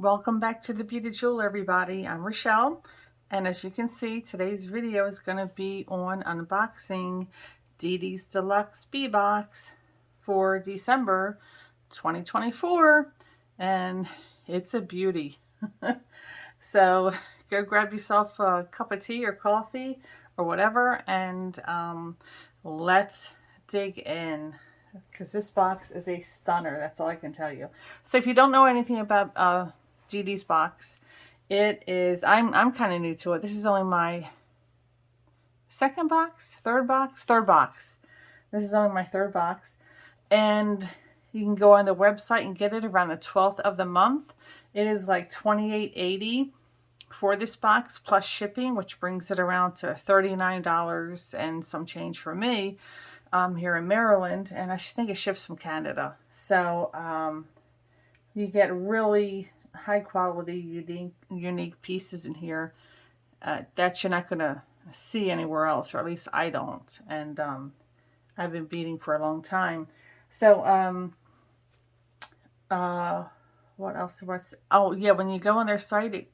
Welcome back to the Beauty Jewel, everybody. I'm Rochelle, and as you can see, today's video is going to be on unboxing Dee Dee's Deluxe Bee Box for December 2024, and it's a beauty. So go grab yourself a cup of tea or coffee or whatever, and let's dig in, because this box is a stunner. That's all I can tell you. So if you don't know anything about Dee Dee's box, it is, I'm kind of new to it. This is only my third box. This is only my third box, and you can go on the website and get it around the 12th of the month. It is like $28.80 for this box plus shipping, which brings it around to $39 and some change for me here in Maryland, and I think it ships from Canada. So you get really high quality, unique pieces in here that you're not going to see anywhere else, or at least I don't. And I've been beading for a long time. So what else was, oh yeah, when you go on their site,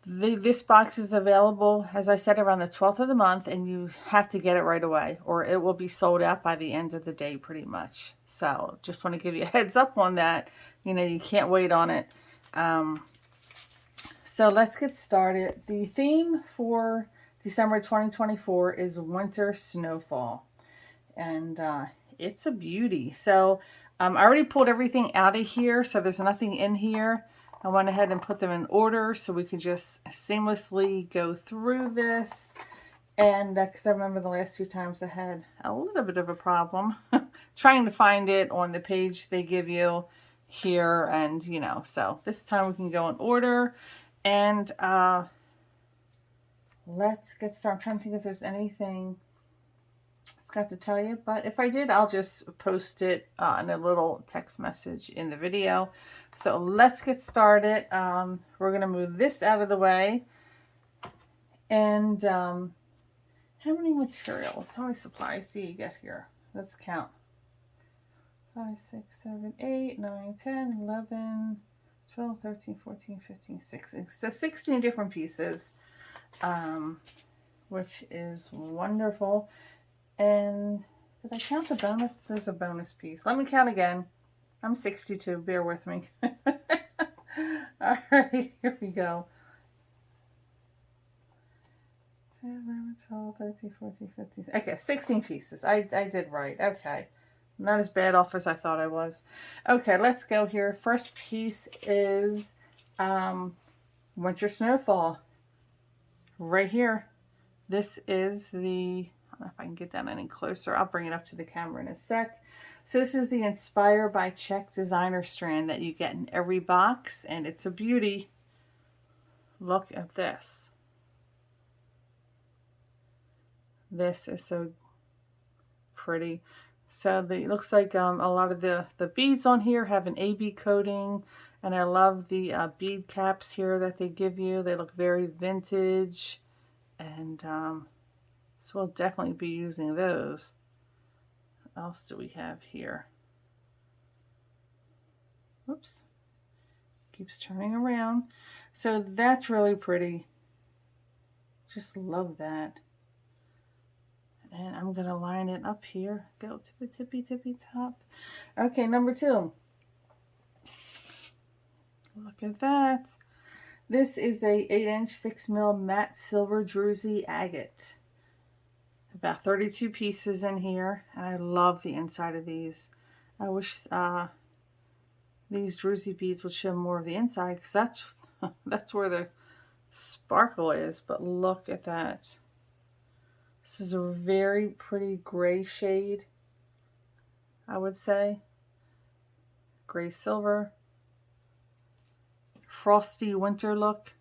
this box is available, as I said, around the 12th of the month, and you have to get it right away or it will be sold out by the end of the day pretty much. So just want to give you a heads up on that. You know, you can't wait on it. So let's get started. The theme for December 2024 is winter snowfall, and it's a beauty. So I already pulled everything out of here, so there's nothing in here. I went ahead and put them in order so we could just seamlessly go through this. And because I remember the last few times I had a little bit of a problem trying to find it on the page they give you here, and you know, so this time we can go in order. And let's get started. I'm trying to think if there's anything I forgot to tell you, but if I did, I'll just post it in a little text message in the video. So let's get started. We're going to move this out of the way. And how many materials, how many supplies do you get here? Let's count. 5, 6, 7, 8, 9, 10, 11, 12, 13, 14, 15, 16. So 16 different pieces, which is wonderful. And did I count the bonus? There's a bonus piece. Let me count again. I'm 62. Bear with me. All right, here we go. 10, 11, 12, 13, 14, 15. Okay, 16 pieces. I did right. Okay. Not as bad off as I thought I was. Okay, let's go here. First piece is winter snowfall. Right here. This is the, I don't know if I can get that any closer. I'll bring it up to the camera in a sec. So this is the Inspire by Czech designer strand that you get in every box, and it's a beauty. Look at this. This is so pretty. So it looks like a lot of the beads on here have an AB coating, and I love the bead caps here that they give you. They look very vintage, and so we'll definitely be using those. What else do we have here? Oops. Keeps turning around. So that's really pretty. Just love that. And I'm going to line it up here. Go to the tippy top. Okay, number 2. Look at that. This is a 8-inch 6mm matte silver druzy agate. About 32 pieces in here, and I love the inside of these. I wish these druzy beads would show more of the inside, because that's where the sparkle is. But look at that. This is a very pretty gray shade, I would say. Gray silver. Frosty winter look.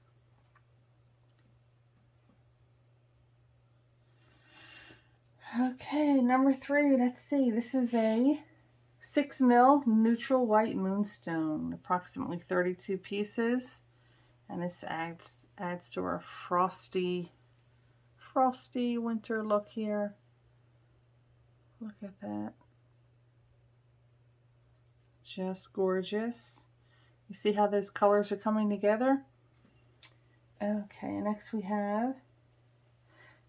Okay, number 3, let's see. This is a 6mm neutral white moonstone, approximately 32 pieces. And this adds to our frosty winter look here. Look at that. Just gorgeous. You see how those colors are coming together? Okay, next we have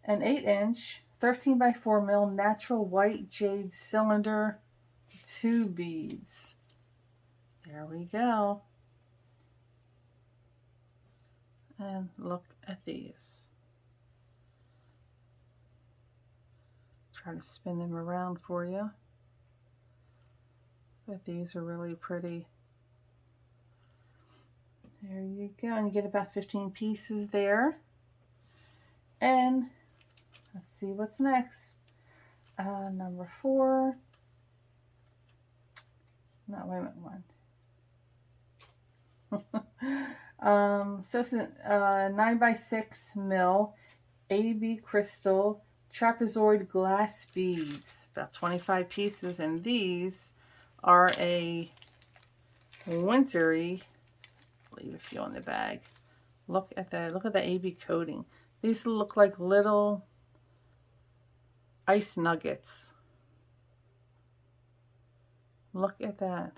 an 8-inch 13 by 4 mil natural white jade cylinder, 2 beads. There we go. And look at these. Try to spin them around for you. But these are really pretty. There you go. And you get about 15 pieces there. And let's see what's next. Number 4. No, wait a minute, 1. So it's a 9 by 6 mil AB crystal trapezoid glass beads, about 25 pieces, and these are a wintry. Leave a few in the bag. Look at that! Look at the AB coating. These look like little ice nuggets. Look at that.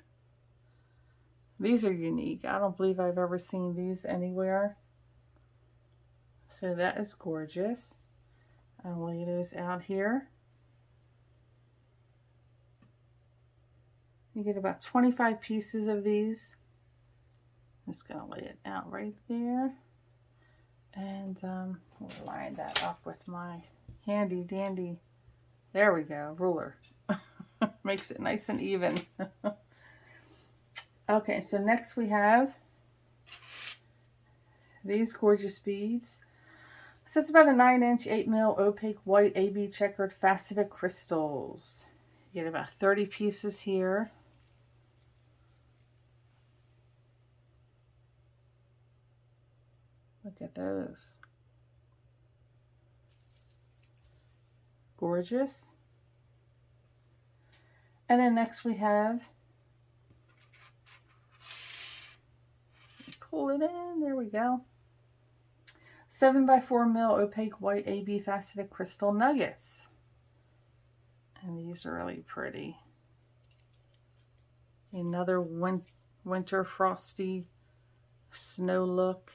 These are unique. I don't believe I've ever seen these anywhere. So that is gorgeous. I'll lay those out here. You get about 25 pieces of these. I'm just going to lay it out right there. And we'll line that up with my handy dandy, there we go, ruler. Makes it nice and even. Okay, so next we have these gorgeous beads. So it's about a 9-inch 8 mil opaque white AB checkered faceted crystals. You get about 30 pieces here. Look at those. Gorgeous. And then next we have, pull it in, there we go. 7 by 4 mil opaque white AB faceted crystal nuggets. And these are really pretty. Another winter frosty snow look.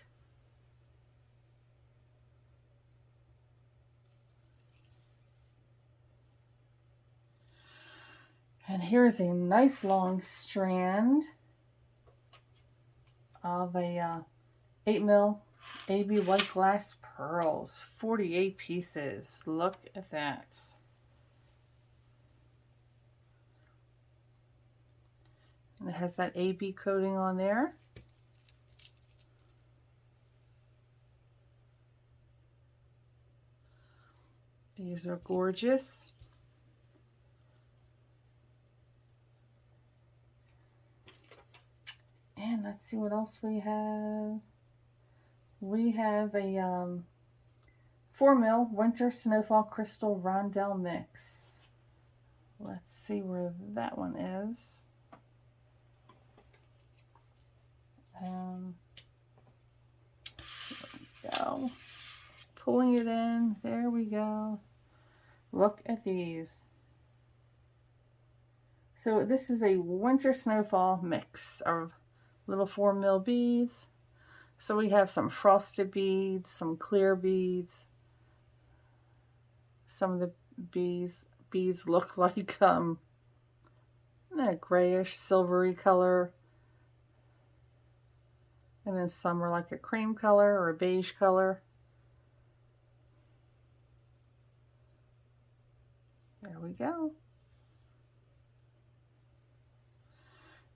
And here's a nice long strand of a 8 mil AB white glass pearls, 48 pieces. Look at that. And it has that AB coating on there. These are gorgeous. And let's see what else we have. We have a 4 mil winter snowfall crystal rondelle mix. Let's see where that one is. There we go. Pulling it in. There we go. Look at these. So this is a winter snowfall mix of little 4 mil beads. So we have some frosted beads, some clear beads. Some of the beads look like a grayish silvery color. And then some are like a cream color or a beige color. There we go.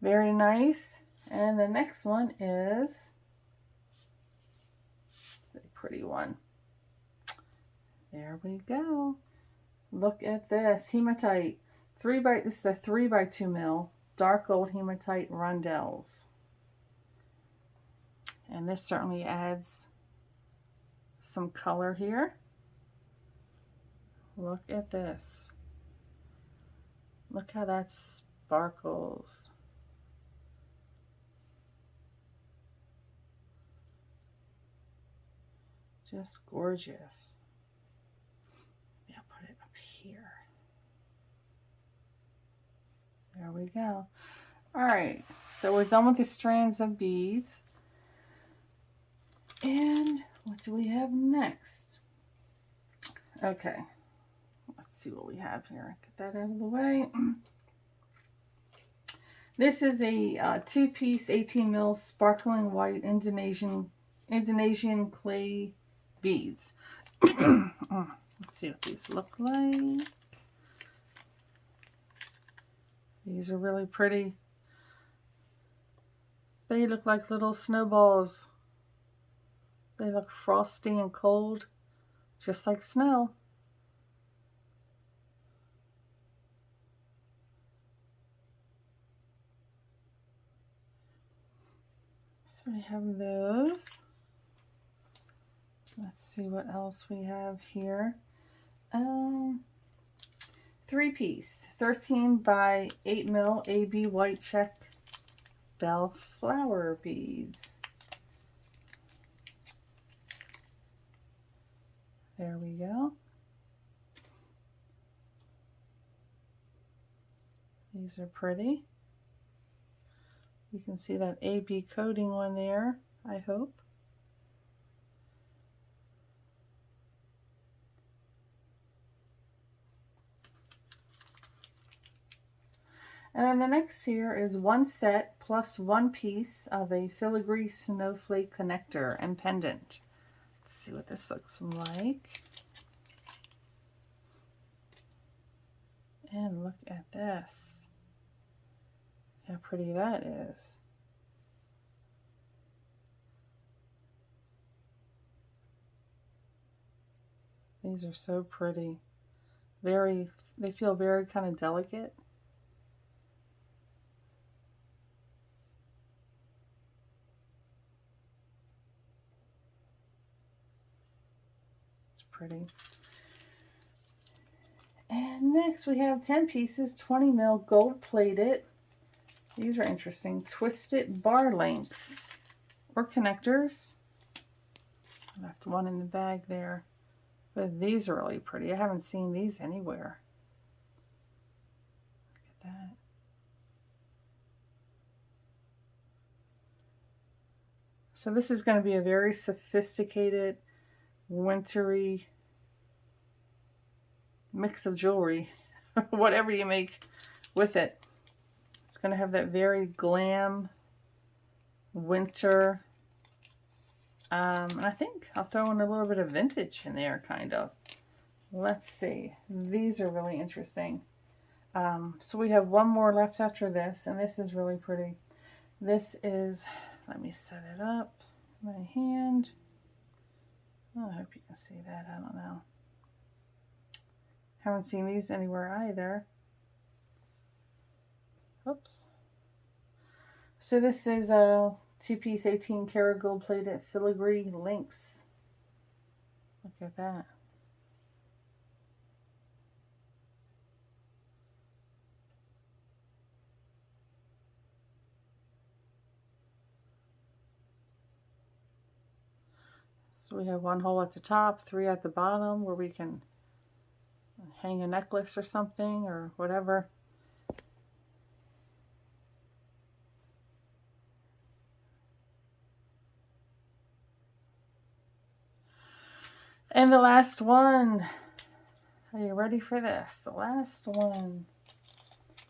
Very nice. And the next one is a pretty one. There we go. Look at this hematite. This is a 3 by 2 mil dark gold hematite rondelles. And this certainly adds some color here. Look at this. Look how that sparkles. Just gorgeous. Maybe I'll put it up here. There we go. Alright, so we're done with the strands of beads. And what do we have next? Okay, let's see what we have here. Get that out of the way. This is a two-piece 18 mil sparkling white Indonesian clay beads. Let's see what these look like. These are really pretty. They look like little snowballs. They look frosty and cold, just like snow. So we have those. Let's see what else we have here. 3-piece, 13 by 8 mil AB white check bell flower beads. There we go. These are pretty. You can see that AB coating one there, I hope. And then the next here is one set plus 1 piece of a filigree snowflake connector and pendant. Let's see what this looks like. And look at this. How pretty that is. These are so pretty. They feel very kind of delicate. It's pretty. And next we have 10 pieces, 20 mil gold plated. These are interesting. Twisted bar links or connectors. I left one in the bag there. But these are really pretty. I haven't seen these anywhere. Look at that. So this is going to be a very sophisticated, wintry mix of jewelry. Whatever you make with it. It's going to have that very glam winter. And I think I'll throw in a little bit of vintage in there, kind of. Let's see. These are really interesting. So we have one more left after this, and this is really pretty. This is, let me set it up, my hand. Oh, I hope you can see that. I don't know. Haven't seen these anywhere either. Oops. So this is a 2-piece 18 karat gold plated filigree links. Look at that. So we have one hole at the top, 3 at the bottom where we can hang a necklace or something or whatever. And the last one. Are you ready for this? The last one.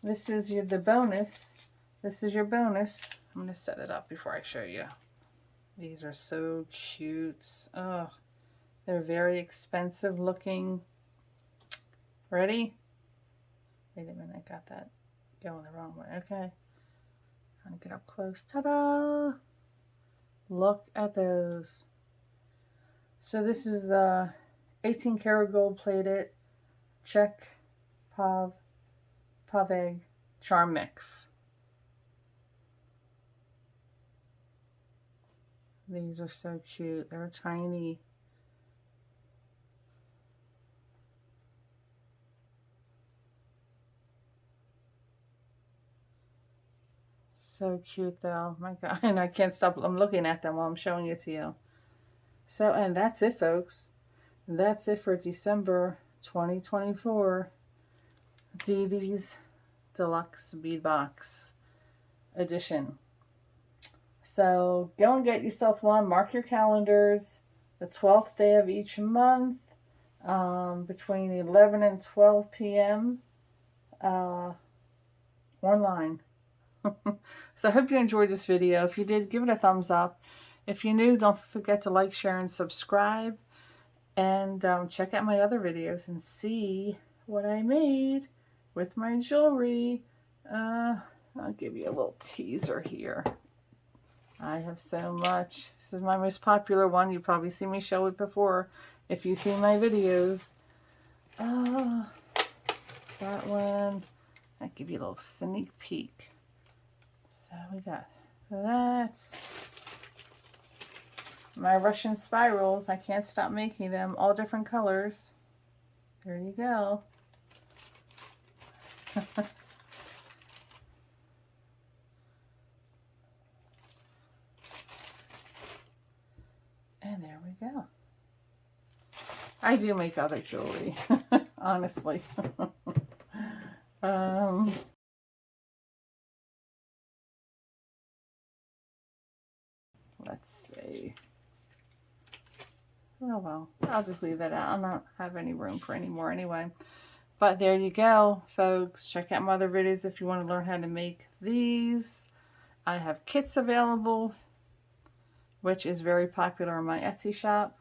This is the bonus. This is your bonus. I'm going to set it up before I show you. These are so cute. Oh, they're very expensive looking. Ready? Wait a minute, I got that going the wrong way. Okay. I'm going to get up close. Ta-da! Look at those. So this is 18 karat gold plated check pave charm mix. These are so cute. They're tiny. So cute though. My God. And I can't stop. I'm looking at them while I'm showing it to you. So, and that's it, folks. That's it for December 2024 Dee Dee's Deluxe Bead Box. edition. So go and get yourself one. Mark your calendars. The 12th day of each month, between 11 and 12 p.m. Online. So I hope you enjoyed this video. If you did, give it a thumbs up. If you're new, don't forget to like, share, and subscribe. And check out my other videos and see what I made with my jewelry. I'll give you a little teaser here. I have so much. This is my most popular one. You've probably seen me show it before if you've seen my videos. That one. I'll give you a little sneak peek. So we got that's my Russian spirals. I can't stop making them. All different colors. There you go. And there we go. I do make other jewelry, honestly. Let's see. Oh well, I'll just leave that out. I don't have any room for any more anyway. But there you go, folks. Check out my other videos if you want to learn how to make these. I have kits available, which is very popular in my Etsy shop.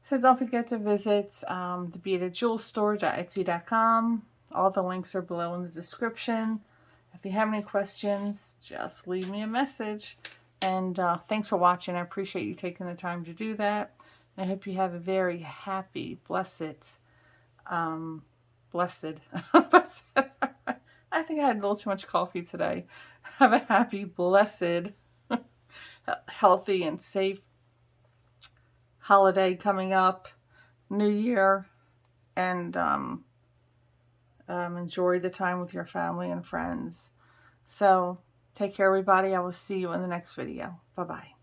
So don't forget to visit the beatedjewelstore.etsy.com. All the links are below in the description. If you have any questions, just leave me a message. And thanks for watching. I appreciate you taking the time to do that. And I hope you have a very happy, blessed, I think I had a little too much coffee today. Have a happy, blessed, healthy, and safe holiday coming up, New Year, and enjoy the time with your family and friends. So take care, everybody. I will see you in the next video. Bye-bye.